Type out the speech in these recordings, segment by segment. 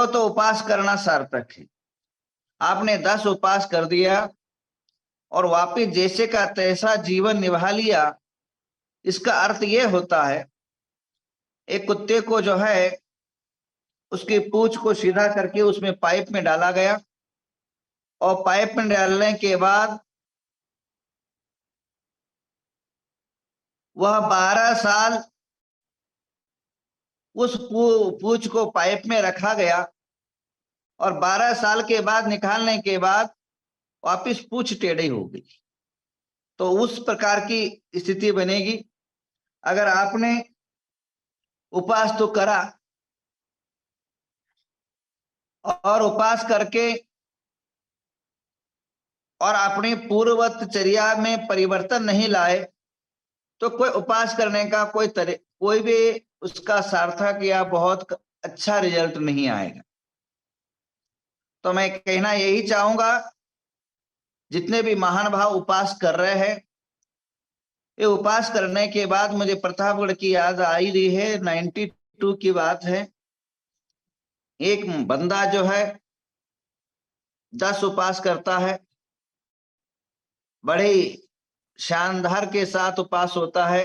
तो उपास करना सार्थक है। आपने 10 उपास कर दिया और वापिस जैसे का तैसा जीवन निभा लिया, इसका अर्थ यह होता है एक कुत्ते को जो है उसकी पूंछ को सीधा करके उसमें पाइप में डाला गया और पाइप में डालने के बाद वह 12 साल उस पूंछ को पाइप में रखा गया और 12 साल के बाद निकालने के बाद वापिस पूंछ टेढ़ी हो गई। तो उस प्रकार की स्थिति बनेगी। अगर आपने उपास तो करा और उपास करके और अपनी पूर्ववत चर्या में परिवर्तन नहीं लाए, तो कोई उपास करने का कोई भी उसका सार्थक या बहुत अच्छा रिजल्ट नहीं आएगा। तो मैं कहना यही चाहूंगा, जितने भी महान भाव उपास कर रहे हैं, ये उपास करने के बाद मुझे प्रतापगढ़ की याद आ ही रही है। 92 की बात है। एक बंदा जो है 10 उपास करता है, बड़े शानदार के साथ उपास होता है,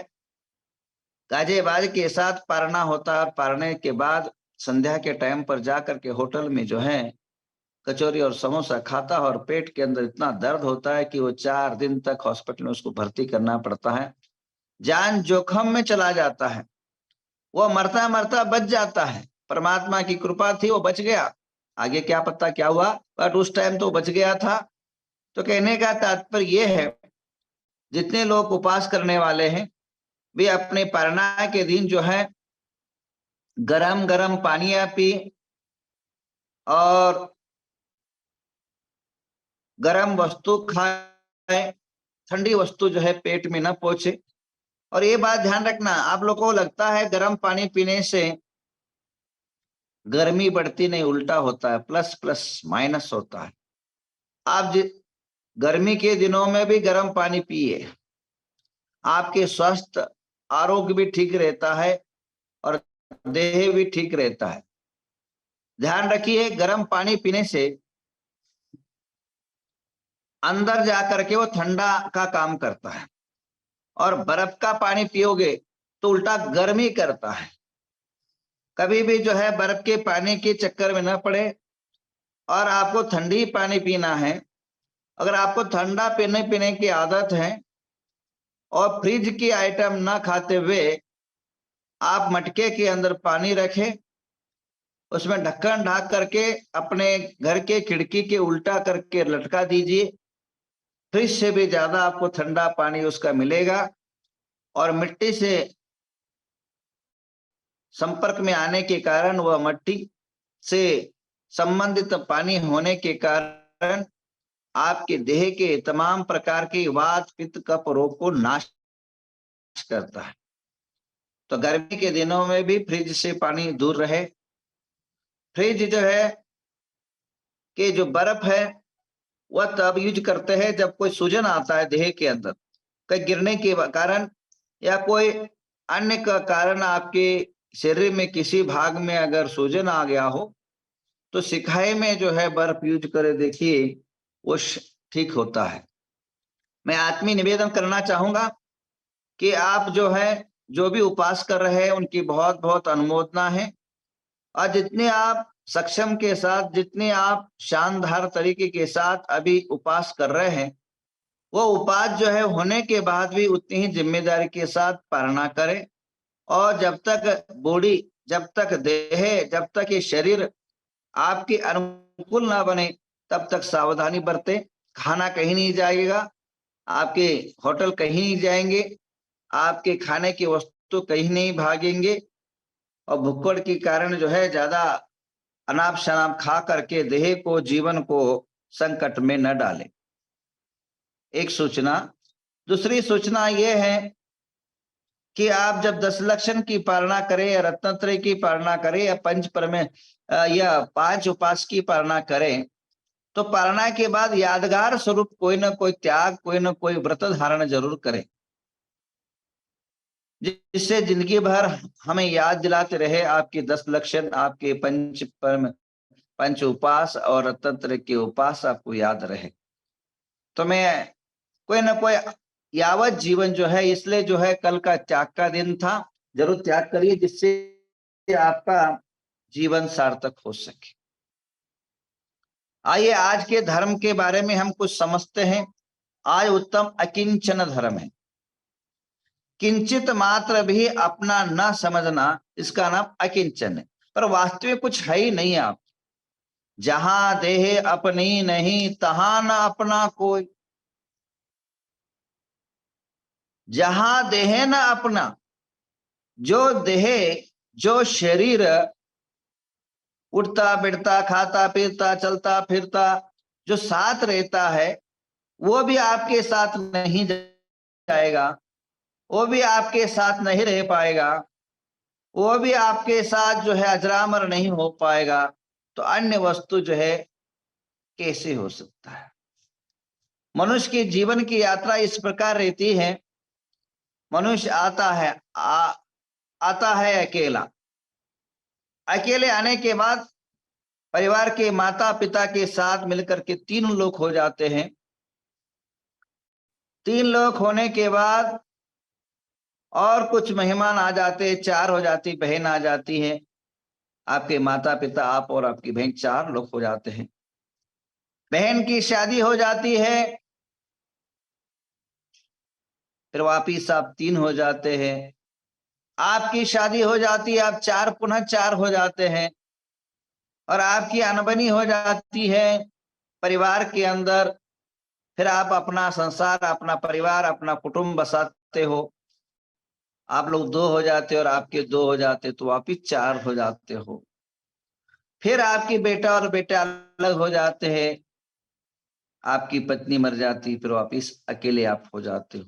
गाजे बाज के साथ पारना होता है। पारने के बाद संध्या के टाइम पर जाकर के होटल में जो है कचौरी और समोसा खाता है और पेट के अंदर इतना दर्द होता है कि वो 4 दिन तक हॉस्पिटल में उसको भर्ती करना पड़ता है। जान जोखम में चला जाता है। वो मरता मरता बच जाता है। परमात्मा की कृपा थी, वो बच गया। आगे क्या पता क्या हुआ, बट उस टाइम तो बच गया था। तो कहने का तात्पर्य यह है, जितने लोग उपास करने वाले हैं वे अपने पारणा के दिन जो है गरम गरम पानियां पी और गरम वस्तु खाए, ठंडी वस्तु जो है पेट में न पहुंचे। और ये बात ध्यान रखना, आप लोगों को लगता है गर्म पानी पीने से गर्मी बढ़ती नहीं, उल्टा होता है, प्लस प्लस माइनस होता है। आप गर्मी के दिनों में भी गर्म पानी पिए, आपके स्वास्थ्य आरोग्य भी ठीक रहता है और देह भी ठीक रहता है। ध्यान रखिए, गर्म पानी पीने से अंदर जाकर के वो ठंडा का काम करता है और बर्फ का पानी पियोगे तो उल्टा गर्मी करता है। कभी भी जो है बर्फ के पानी के चक्कर में न पड़े और आपको ठंडी पानी पीना है। अगर आपको ठंडा पीने की आदत है और फ्रिज की आइटम ना खाते हुए आप मटके के अंदर पानी रखें, उसमें ढक्कन ढक करके अपने घर के खिड़की के उल्टा करके लटका दीजिए। फ्रिज से भी ज्यादा आपको ठंडा पानी उसका मिलेगा और मिट्टी से संपर्क में आने के कारण, वह मिट्टी से संबंधित पानी होने के कारण आपके देह के तमाम प्रकार के वात पित्त कफ रोग को नाश करता है। तो गर्मी के दिनों में भी फ्रिज से पानी दूर रहे। फ्रिज जो है कि जो बर्फ है वह तब यूज करते हैं जब कोई सूजन आता है देह के अंदर, कहीं गिरने के कारण या कोई अन्य का कारण आपके शरीर में किसी भाग में अगर सूजन आ गया हो तो सिकाई में जो है बर्फ यूज करे, देखिए वो ठीक होता है। मैं आत्मीय निवेदन करना चाहूंगा कि आप जो है जो भी उपास कर रहे हैं उनकी बहुत बहुत अनुमोदना है। और जितने आप सक्षम के साथ, जितने आप शानदार तरीके के साथ अभी उपास कर रहे हैं, वो उपास जो है होने के बाद भी उतनी ही जिम्मेदारी के साथ पालना करें। और जब तक बॉडी, जब तक देह, जब तक ये शरीर आपके अनुकूल ना बने तब तक सावधानी बरते। खाना कहीं नहीं जाएगा, आपके होटल कहीं नहीं जाएंगे, आपके खाने की वस्तु कहीं नहीं भागेंगे और भुक्कड़ के कारण जो है ज्यादा अनाप शनाप खा करके देह को, जीवन को संकट में न डालें। एक सूचना। दूसरी सूचना यह है कि आप जब 10 लक्षण की पालना करें या रत्नत्रय की पालना करें या या 5 उपास की पालना करें, तो पालना के बाद यादगार स्वरूप कोई ना कोई त्याग, कोई ना कोई व्रत धारण जरूर करें, जिससे जिंदगी भर हमें याद दिलाते रहे आपके 10 लक्षण, आपके पंच परम पंच उपास और तंत्र के उपास आपको याद रहे। तो मैं कोई ना कोई यावत जीवन जो है, इसलिए जो है कल का त्याग का दिन था, जरूर त्याग करिए जिससे आपका जीवन सार्थक हो सके। आइए आज के धर्म के बारे में हम कुछ समझते हैं। आज उत्तम अकिंचन धर्म है। किंचित मात्र भी अपना न समझना, इसका नाम अकिंचन है। पर वास्तविक कुछ है ही नहीं। आप जहां देह अपनी नहीं, तहां न अपना कोई। जहां देह न अपना, जो देह, जो शरीर उठता बैठता खाता पीता चलता फिरता जो साथ रहता है, वो भी आपके साथ नहीं जाएगा, वो भी आपके साथ नहीं रह पाएगा, वो भी आपके साथ जो है अजरामर नहीं हो पाएगा। तो अन्य वस्तु जो है कैसे हो सकता है। मनुष्य के जीवन की यात्रा इस प्रकार रहती है। मनुष्य आता है अकेला। अकेले आने के बाद परिवार के माता पिता के साथ मिलकर के 3 लोग हो जाते हैं। 3 लोग होने के बाद और कुछ मेहमान आ जाते हैं, 4 हो जाती, बहन आ जाती है। आपके माता पिता, आप और आपकी बहन, 4 लोग हो जाते हैं। बहन की शादी हो जाती है, फिर वापिस आप 3 हो जाते हैं। आपकी शादी हो जाती है, आप 4 पुनः 4 हो जाते हैं। और आपकी अनबनी हो जाती है परिवार के अंदर। फिर आप अपना संसार, अपना परिवार, अपना कुटुंब बसाते हो। आप लोग 2 हो जाते और आपके 2 हो जाते तो वापिस 4 हो जाते हो। फिर आपकी बेटा और बेटा अलग हो जाते हैं। आपकी पत्नी मर जाती, फिर वापिस अकेले आप हो जाते हो।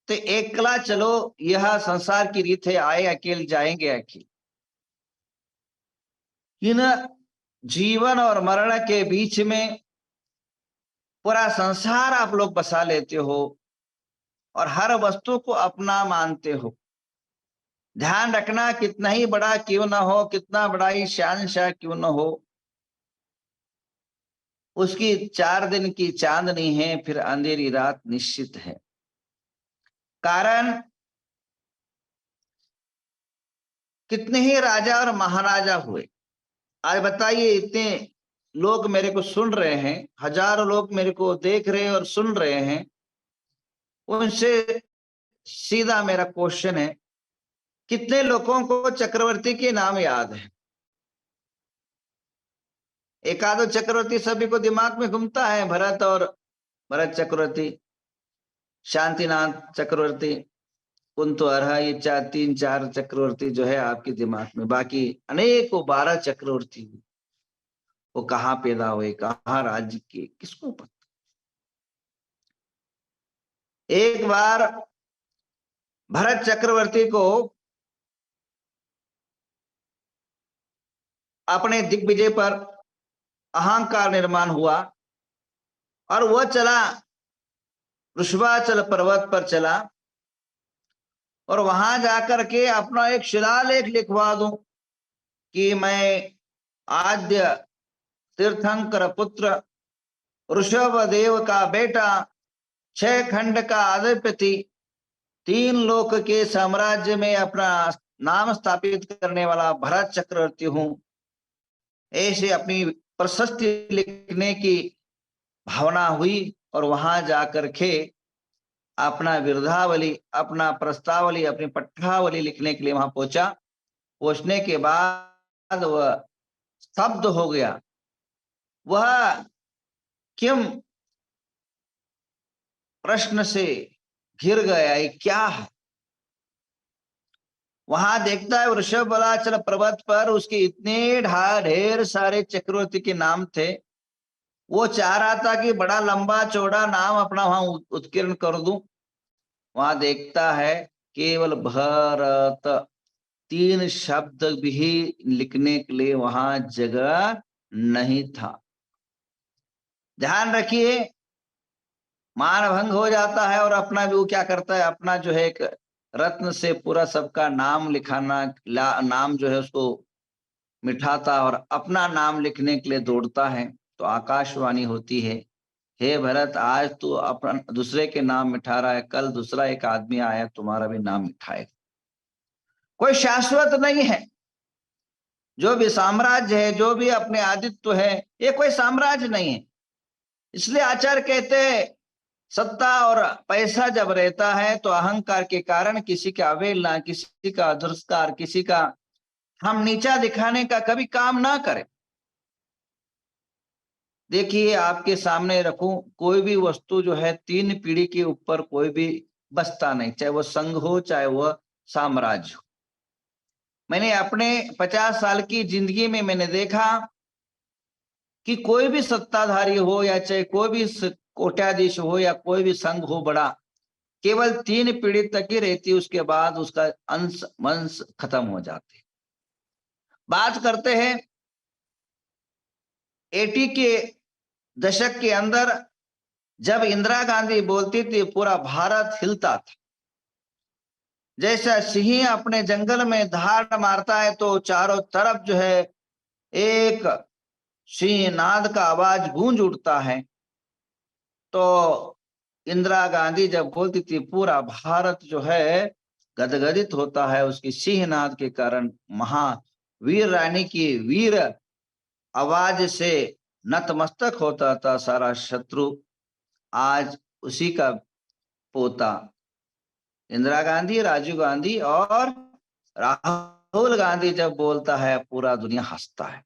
तो एकला चलो, यह संसार की रीत है। आए अकेले जाएंगे अकेले। इन जीवन और मरण के बीच में पूरा संसार आप लोग बसा लेते हो और हर वस्तु को अपना मानते हो। ध्यान रखना, कितना ही बड़ा क्यों ना हो, कितना बड़ा ही शहंशाह क्यों ना हो, उसकी 4 दिन की चांदनी है, फिर अंधेरी रात निश्चित है। कारण कितने ही राजा और महाराजा हुए। आज बताइए, इतने लोग मेरे को सुन रहे हैं, हजारों लोग मेरे को देख रहे हैं और सुन रहे हैं। उनसे सीधा मेरा क्वेश्चन है, कितने लोगों को चक्रवर्ती के नाम याद है? एक आधो चक्रवर्ती सभी को दिमाग में घूमता है, भरत चक्रवर्ती, शांतिनाथ चक्रवर्ती, कुंतो अर्हा, ये 3-4 चक्रवर्ती जो है आपके दिमाग में। बाकी अनेकों 12 चक्रवर्ती, वो कहाँ पैदा हुए, कहाँ राज्य के, किसको पता। एक बार भरत चक्रवर्ती को अपने दिग्विजय पर अहंकार निर्माण हुआ और वह चला, वृषभाचल पर्वत पर चला और वहां जाकर के अपना एक शिलालेख लिखवा दूं कि मैं आद्य तीर्थंकर पुत्र ऋषभ देव का बेटा, 6 खंड का अधिपति, 3 लोक के साम्राज्य में अपना नाम स्थापित करने वाला भरत चक्रवर्ती हूं। ऐसे अपनी प्रशस्ति लिखने की भावना हुई और वहां जाकर के अपना विरुद्धावली, अपना प्रस्तावली, अपनी पट्टावली लिखने के लिए वहां पहुंचा। पहुंचने के बाद वह स्तब्ध हो गया। वह किम प्रश्न से घिर गया, ये क्या है। वहां देखता है वृषभलाचल पर्वत पर उसके इतने ढेर सारे चक्रवर्ती के नाम थे। वो चाह रहा था कि बड़ा लंबा चौड़ा नाम अपना वहां उत्कीर्ण कर दूं। वहां देखता है केवल भरत, 3 शब्द भी लिखने के लिए वहां जगह नहीं था। ध्यान रखिए, मान भंग हो जाता है और अपना भी वो क्या करता है, अपना जो है एक रत्न से पूरा सबका नाम लिखाना, नाम जो है उसको मिठाता और अपना नाम लिखने के लिए दौड़ता है, तो आकाशवाणी होती है, हे भरत, आज तू अपना दूसरे के नाम मिठा रहा है, कल दूसरा एक आदमी आया तुम्हारा भी नाम मिठाएगा। कोई शाश्वत नहीं है। जो भी साम्राज्य है, जो भी अपने आदित्य है, ये कोई साम्राज्य नहीं है। इसलिए आचार्य कहते हैं, सत्ता और पैसा जब रहता है तो अहंकार के कारण किसी का अवहेलना, किसी का दुरस्कार, किसी का हम नीचा दिखाने का कभी काम ना करें। देखिए, आपके सामने रखूं, कोई भी वस्तु जो है 3 पीढ़ी के ऊपर कोई भी बसता नहीं, चाहे वो संघ हो, चाहे वह साम्राज्य हो। मैंने अपने 50 साल की जिंदगी में मैंने देखा कि कोई भी सत्ताधारी हो, या चाहे कोई भी कोट्याधीश हो, या कोई भी संघ हो बड़ा, केवल 3 पीढ़ी तक ही रहती, उसके बाद उसका अंश वंश खत्म हो जाते। बात करते हैं 80 के दशक के अंदर, जब इंदिरा गांधी बोलती थी पूरा भारत हिलता था। जैसा सिंह अपने जंगल में धाड़ मारता है तो चारों तरफ जो है एक सिंहनाद का आवाज गूंज उठता है, तो इंदिरा गांधी जब बोलती थी पूरा भारत जो है गदगदित होता है, उसकी सिंहनाद के कारण। महावीर रानी की वीर आवाज से नतमस्तक होता था सारा शत्रु। आज उसी का पोता इंदिरा गांधी, राजीव गांधी और राहुल गांधी जब बोलता है पूरा दुनिया हंसता है,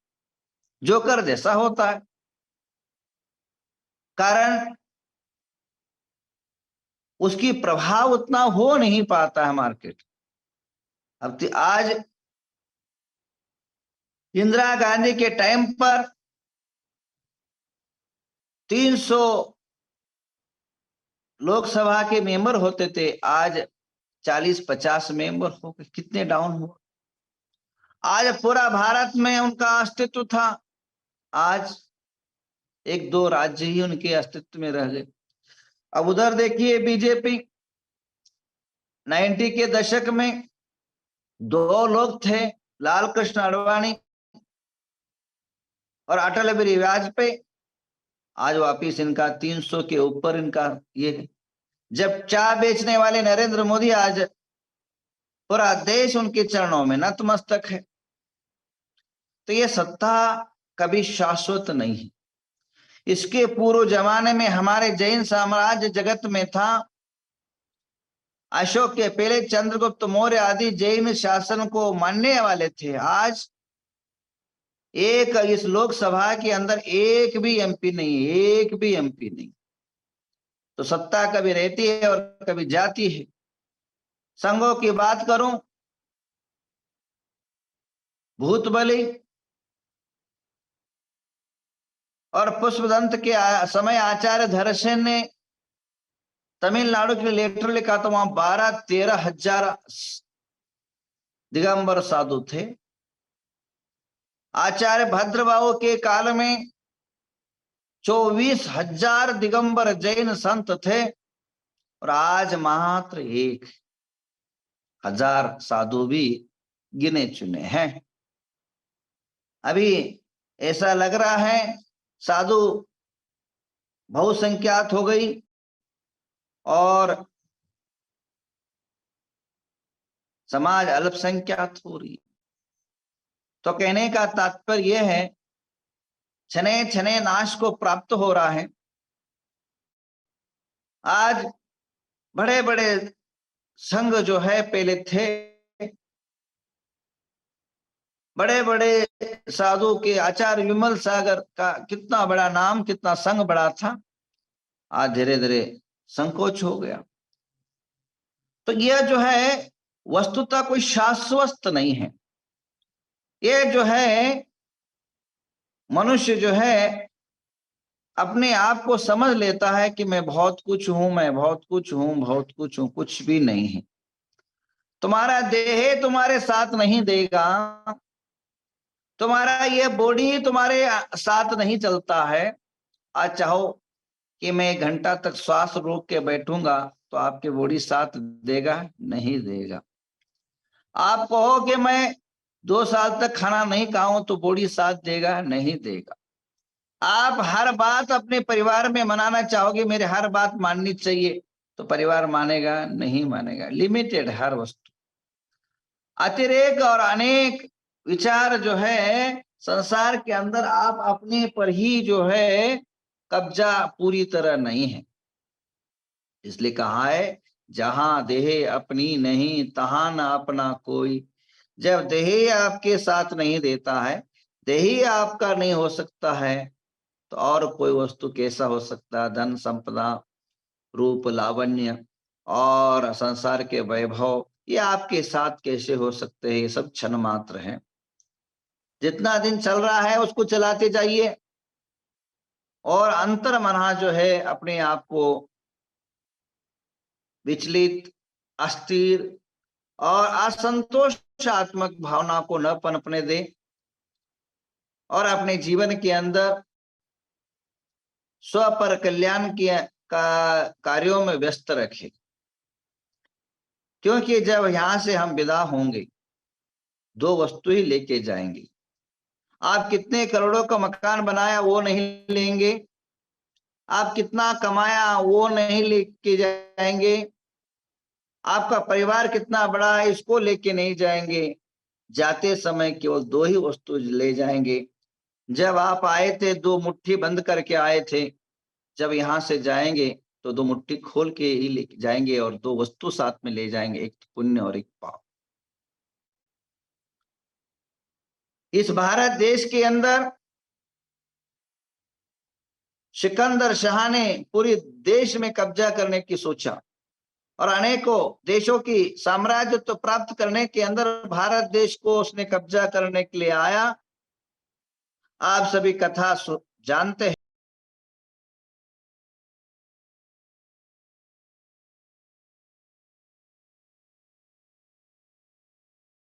जोकर जैसा होता है। कारण उसकी प्रभाव उतना हो नहीं पाता है मार्केट। अब आज इंदिरा गांधी के टाइम पर 300 लोकसभा के मेंबर होते थे, आज 40-50 मेंबर हो गए। कितने डाउन हुआ। आज पूरा भारत में उनका अस्तित्व था, आज 1-2 राज्य ही उनके अस्तित्व में रह गए। अब उधर देखिए बीजेपी, 90 के दशक में 2 लोग थे, लाल कृष्ण आडवाणी और अटल बिहारी वाजपेयी। आज वापिस इनका 300 के ऊपर इनका ये। जब चाय बेचने वाले नरेंद्र मोदी, आज पूरा देश उनके चरणों में नतमस्तक है। तो ये सत्ता कभी शाश्वत नहीं है। इसके पूर्व जमाने में हमारे जैन साम्राज्य जगत में था। अशोक के पहले चंद्रगुप्त मौर्य आदि जैन शासन को मानने वाले थे। आज एक इस लोकसभा के अंदर एक भी एमपी नहीं, एक भी एमपी नहीं। तो सत्ता कभी रहती है और कभी जाती है। संघों की बात करूं, भूतबली और पुष्पदंत के समय आचार्य धरसेन ने तमिलनाडु के लिए लेटर लिखा, तो वहां 12-13 हजार दिगंबर साधु थे। आचार्य भद्रबाहु के काल में 24,000 दिगंबर जैन संत थे, और आज मात्र 1,000 साधु भी गिने चुने हैं। अभी ऐसा लग रहा है साधु बहुसंख्यात हो गई और समाज अल्पसंख्यात हो रही। तो कहने का तात्पर्य यह है, छने छने नाश को प्राप्त हो रहा है। आज बड़े बड़े संघ जो है पहले थे, बड़े बड़े साधु के आचार्य विमल सागर का कितना बड़ा नाम, कितना संघ बड़ा था, आज धीरे धीरे संकोच हो गया। तो यह जो है वस्तुतः कोई शाश्वत नहीं है। ये जो है मनुष्य जो है अपने आप को समझ लेता है कि मैं बहुत कुछ हूं, मैं बहुत कुछ हूं, बहुत कुछ हूं। कुछ भी नहीं है। तुम्हारा देह तुम्हारे साथ नहीं देगा, तुम्हारा ये बॉडी तुम्हारे साथ नहीं चलता है। आज चाहो कि मैं 1 घंटा तक श्वास रोक के बैठूंगा तो आपके बॉडी साथ देगा? नहीं देगा। आप कहो कि मैं 2 साल तक खाना नहीं खाऊं तो बॉडी साथ देगा? नहीं देगा। आप हर बात अपने परिवार में मनाना चाहोगे, मेरे हर बात माननी चाहिए, तो परिवार मानेगा? नहीं मानेगा। लिमिटेड हर वस्तु। अतिरेक और अनेक विचार जो है संसार के अंदर, आप अपने पर ही जो है कब्जा पूरी तरह नहीं है। इसलिए कहा है, जहां देह अपनी नहीं तहां न अपना कोई। जब देह आपके साथ नहीं देता है, देह आपका नहीं हो सकता है, तो और कोई वस्तु कैसा हो सकता? धन संपदा, रूप लावण्य और संसार के वैभव, ये आपके साथ कैसे हो सकते हैं? ये सब क्षण मात्र है। जितना दिन चल रहा है उसको चलाते जाइए, और अंतर मना जो है अपने आप को विचलित, अस्थिर और असंतोषात्मक भावना को न पनपने दे, और अपने जीवन के अंदर स्व पर कल्याण के कार्यों में व्यस्त रखे। क्योंकि जब यहां से हम विदा होंगे, 2 वस्तु ही लेके जाएंगे। आप कितने करोड़ों का मकान बनाया वो नहीं लेंगे, आप कितना कमाया वो नहीं लेके जाएंगे, आपका परिवार कितना बड़ा है इसको लेके नहीं जाएंगे। जाते समय केवल 2 ही वस्तु ले जाएंगे। जब आप आए थे 2 मुट्ठी बंद करके आए थे, जब यहां से जाएंगे तो 2 मुट्ठी खोल के ही लेके जाएंगे, और 2 वस्तु साथ में ले जाएंगे, एक पुण्य और एक पाप। इस भारत देश के अंदर सिकंदर शाह ने पूरे देश में कब्जा करने की सोचा, और अनेकों देशों की साम्राज्यत्व प्राप्त करने के अंदर भारत देश को उसने कब्जा करने के लिए आया। आप सभी कथा जानते हैं।